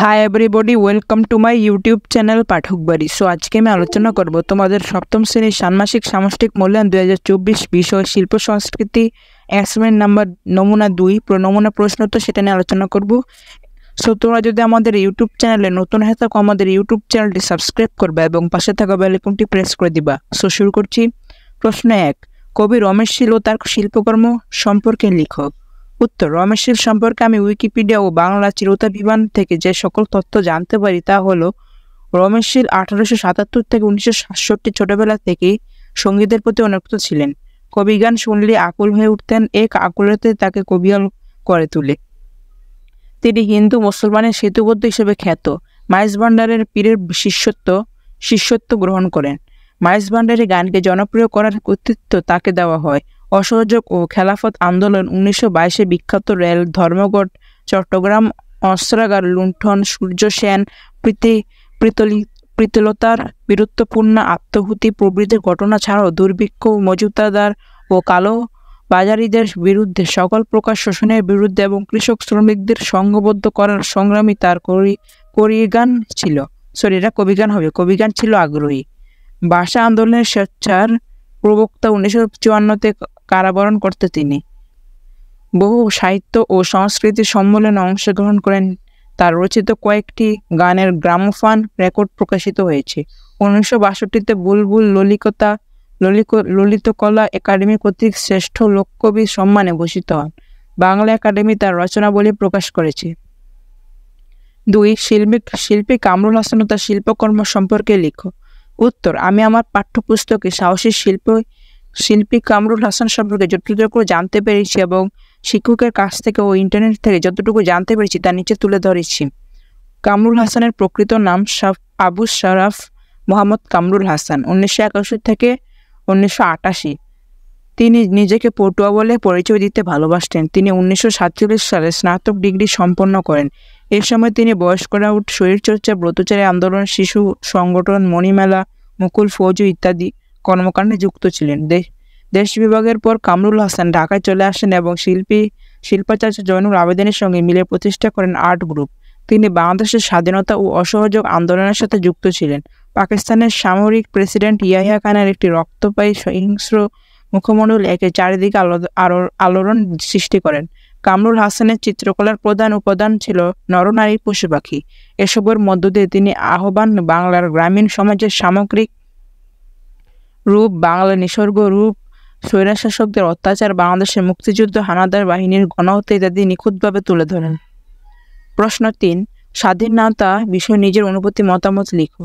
High everybody, welcome to my YouTube channel Pathak Bari. So আজকে আমি আলোচনা করব তোমাদের সপ্তম শ্রেণীর ষান্মাসিক সামষ্টিক মূল্যায়ন 2024 বিষয় শিল্প সংস্কৃতি অ্যাসাইনমেন্ট নাম্বার নমুনা 2 নমুনা প্রশ্ন তো সেটা নিয়ে আলোচনা করব। সো তোমরা যদি আমাদের ইউটিউব চ্যানেলে নতুন হয়ে থাকো আমাদের ইউটিউব চ্যানেলটি সাবস্ক্রাইব করবে এবং পাশে থাকা বেল আইকনটি প্রেস করে দিবা। সো শুরু করছি। প্রশ্ন 1, কবি রমেশ শীল ও তার শিল্পকর্ম সম্পর্কে লিখো। উত্তর, রমেশ শীল সম্পর্কে আমি উইকিপিডিয়া ও বাংলা চিরতাভিমান থেকে যে সকল তথ্য জানতে পারি তা হলো রমেশ শীল 1877 থেকে 1967 ছোটবেলা থেকেই সঙ্গীতের প্রতি অনুরক্ত ছিলেন। কবিগান শুনলে আকুল হয়ে উঠতেন। এক আকুলতে তাকে কবিয়াল করে তোলে। তিনি হিন্দু মুসলমানের সেতুবদ্ধ হিসেবে খ্যাত। মাইজ ভান্ডারের পীরের শিষ্যত্ব গ্রহণ করেন। মাইজ ভান্ডারের গানকে জনপ্রিয় করার কর্তৃত্ব তাকে দেওয়া হয়। অসহযোগ ও খেলাফত আন্দোলন, 1922 বিখ্যাত রেল, ধর্মঘট, চট্টগ্রাম অস্ত্রাগার লুণ্ঠন, সূর্য সেন প্রীতিলতার বীরত্বপূর্ণ আত্মভূতি প্রভৃতি ঘটনা ছাড়াও দুর্ভিক্ষ, মজুতদার ও কালো বাজারিদের বিরুদ্ধে সকল প্রকার শোষণের বিরুদ্ধে এবং কৃষক শ্রমিকদের সংঘবদ্ধ করার সংগ্রামী তার কবিগান ছিল আগ্রহী। ভাষা আন্দোলনের স্বেচ্ছার প্রবক্তা। 1954 কারাবরণ করতে তিনি বহু সাহিত্য ও সংস্কৃতি সম্মেলনে অংশগ্রহণ করেন। তার রচিত কয়েকটি গানের গ্রামোফোন রেকর্ড প্রকাশিত হয়েছে। 1962 বুলবুল ললিতকলা একাডেমি কর্তৃক শ্রেষ্ঠ লোককবি সম্মানে ভূষিত হন। বাংলা একাডেমি তার রচনাবলী প্রকাশ করেছে। 2, শিল্পী কামরুল হাসান ও তার শিল্পকর্ম সম্পর্কে লিখো। উত্তর, আমি আমার পাঠ্যপুস্তকে সাহসী শিল্পী কামরুল হাসান সম্পর্কে যতটুকু জানতে পেরেছি এবং শিক্ষকের কাছ থেকে ও ইন্টারনেট থেকে যতটুকু জানতে পেরেছি তা নিচে তুলে ধরেছি। কামরুল হাসানের প্রকৃত নাম আবু শরাফ মোহাম্মদ কামরুল হাসান। 1981 থেকে 1988 তিনি নিজেকে পটুয়া বলে পরিচয় দিতে ভালোবাসতেন। তিনি 1947 সালে স্নাতক ডিগ্রি সম্পন্ন করেন। এ সময় তিনি বয়স্করা শরীরচর্চা, ব্রতচারী আন্দোলন, শিশু সংগঠন, মণিমেলা, মুকুল ফৌজি ইত্যাদি কর্মকাণ্ডে যুক্ত ছিলেন। দেশ বিভাগের পর কামরুল হাসান ঢাকায় চলে আসেন এবং শিল্পাচার্য জয়নুল আবেদিনের সঙ্গে মিলে প্রতিষ্ঠা করেন আর্ট গ্রুপ। তিনি বাংলাদেশের স্বাধীনতা ও অসহযোগ আন্দোলনের সাথে যুক্ত ছিলেন। পাকিস্তানের সামরিক প্রেসিডেন্ট ইয়াহিয়া খানের একটি রক্তপায়ী হিংস্র মুখমণ্ডল একে চারিদিকে আলোড়ন সৃষ্টি করেন। কামরুল হাসানের চিত্রকলার প্রধান উপাদান ছিল নরনারী, পশু পাখি। এসবের মধ্য দিয়ে তিনি আহ্বান বাংলার গ্রামীণ সমাজের সামগ্রিক রূপ, বাংলা নিসর্গ রূপ, স্বৈরশাসকদের অত্যাচার, বাংলাদেশের মুক্তিযুদ্ধ, হানাদার বাহিনীর গণহত্যা ইত্যাদি নিখুঁতভাবে তুলে ধরেন। প্রশ্ন 3, স্বাধীনতা বিষয়ে নিজের অনুভূতি মতামত লিখো।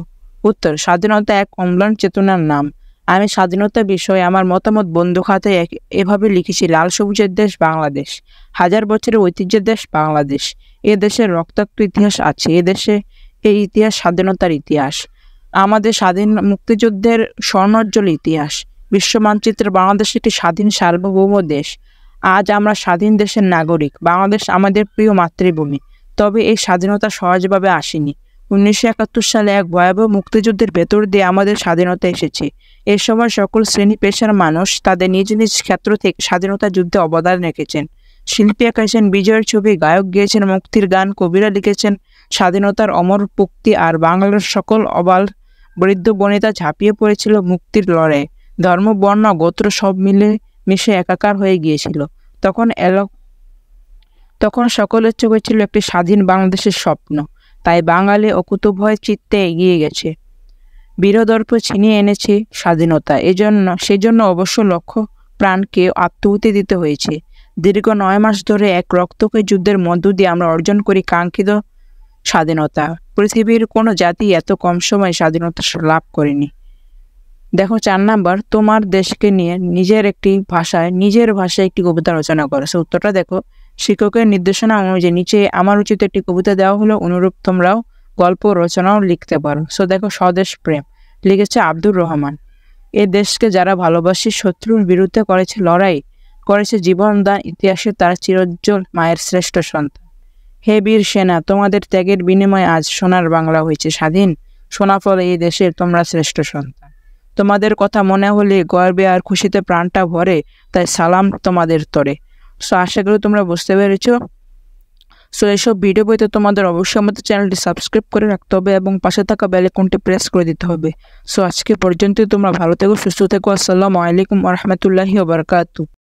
উত্তর, স্বাধীনতা এক অম্লান চেতনার নাম। আমি স্বাধীনতা বিষয়ে আমার মতামত বন্ধু খাতায় এভাবে লিখেছি। লাল সবুজের দেশ বাংলাদেশ, হাজার বছরের ঐতিহ্যের দেশ বাংলাদেশ। এ দেশের রক্তাক্ত ইতিহাস আছে। এই ইতিহাস স্বাধীনতার ইতিহাস। আমাদের স্বাধীন মুক্তিযুদ্ধের স্বর্ণোজ্জ্বল ইতিহাস। বিশ্ব মানচিত্রে বাংলাদেশ একটি স্বাধীন সার্বভৌম দেশ। আজ আমরা স্বাধীন দেশের নাগরিক। বাংলাদেশ আমাদের প্রিয় মাতৃভূমি। তবে এই স্বাধীনতা সহজভাবে আসেনি। 1971 সালে এক ভয়াবহ মুক্তিযুদ্ধের ভেতর দিয়ে আমাদের স্বাধীনতা এসেছে। এ সময় সকল শ্রেণী পেশার মানুষ তাদের নিজ নিজ ক্ষেত্র থেকে স্বাধীনতা যুদ্ধে অবদান রেখেছেন। শিল্পী এঁকেছেন বিজয়ের ছবি, গায়ক গেয়েছেন মুক্তির গান, কবিরা লিখেছেন স্বাধীনতার অমর পুক্তি, আর বাংলার সকল অবাল বৃদ্ধ বনিতা ঝাঁপিয়ে পড়েছিল মুক্তির লড়াইয়ে। ধর্ম, বর্ণ, গোত্র সব মিশে একাকার হয়ে গিয়েছিল। তখন সকলের চোখে ছিল একটি স্বাধীন বাংলাদেশের স্বপ্ন। তাই বাঙালি অকুতোভয় চিত্তে এগিয়ে গেছে। বীরদর্প ছিনিয়ে এনেছে স্বাধীনতা। সেজন্য অবশ্য লক্ষ্য প্রাণকে আত্মহুতি দিতে হয়েছে। দীর্ঘ 9 মাস ধরে এক রক্তক্ষয়ী যুদ্ধের মধ্য দিয়ে আমরা অর্জন করি কাঙ্ক্ষিত স্বাধীনতা। পৃথিবীর কোনো জাতি এত কম সময়ে স্বাধীনতা লাভ করেনি। দেখো 4 নাম্বার, তোমার দেশকে নিয়ে নিজের ভাষায় একটি কবিতা রচনা করো। সে উত্তরটা দেখো। শিক্ষকের নির্দেশনা অনুযায়ী নিচে আমার উচিত একটি কবিতা দেওয়া হলো, অনুরূপ তোমরাও গল্প রচনাও লিখতে পারো। সো দেখো, স্বদেশ প্রেম লিখেছে আব্দুর রহমান। এ দেশকে যারা ভালোবাসি, শত্রুর বিরুদ্ধে করেছে লড়াই, করেছে জীবন দান, ইতিহাসে তারা চিরোজ্জ্বল মায়ের শ্রেষ্ঠ সন্তান। হে বীর সেনা, তোমাদের ত্যাগের বিনিময়ে আজ সোনার বাংলা হয়েছে স্বাধীন। সোনা ফলে এই দেশের তোমরা শ্রেষ্ঠ সন্তান। তোমাদের কথা মনে হলে গর্বে আর খুশিতে প্রাণটা ভরে, তাই সালাম তোমাদের তরে। সো আশা করি তোমরা বুঝতে পেরেছো। সো এইসব ভিডিও পেতে তোমাদের অবশ্যই আমাদের চ্যানেলটি সাবস্ক্রাইব করে রাখতে হবে এবং পাশে থাকা বেল আইকনটি প্রেস করে দিতে হবে। সো আজকে পর্যন্ত তোমরা ভালো থেকো, সুস্থ থেকো। আসসালামু আলাইকুম ওয়া রাহমাতুল্লাহি ওয়া বারাকাতুহু।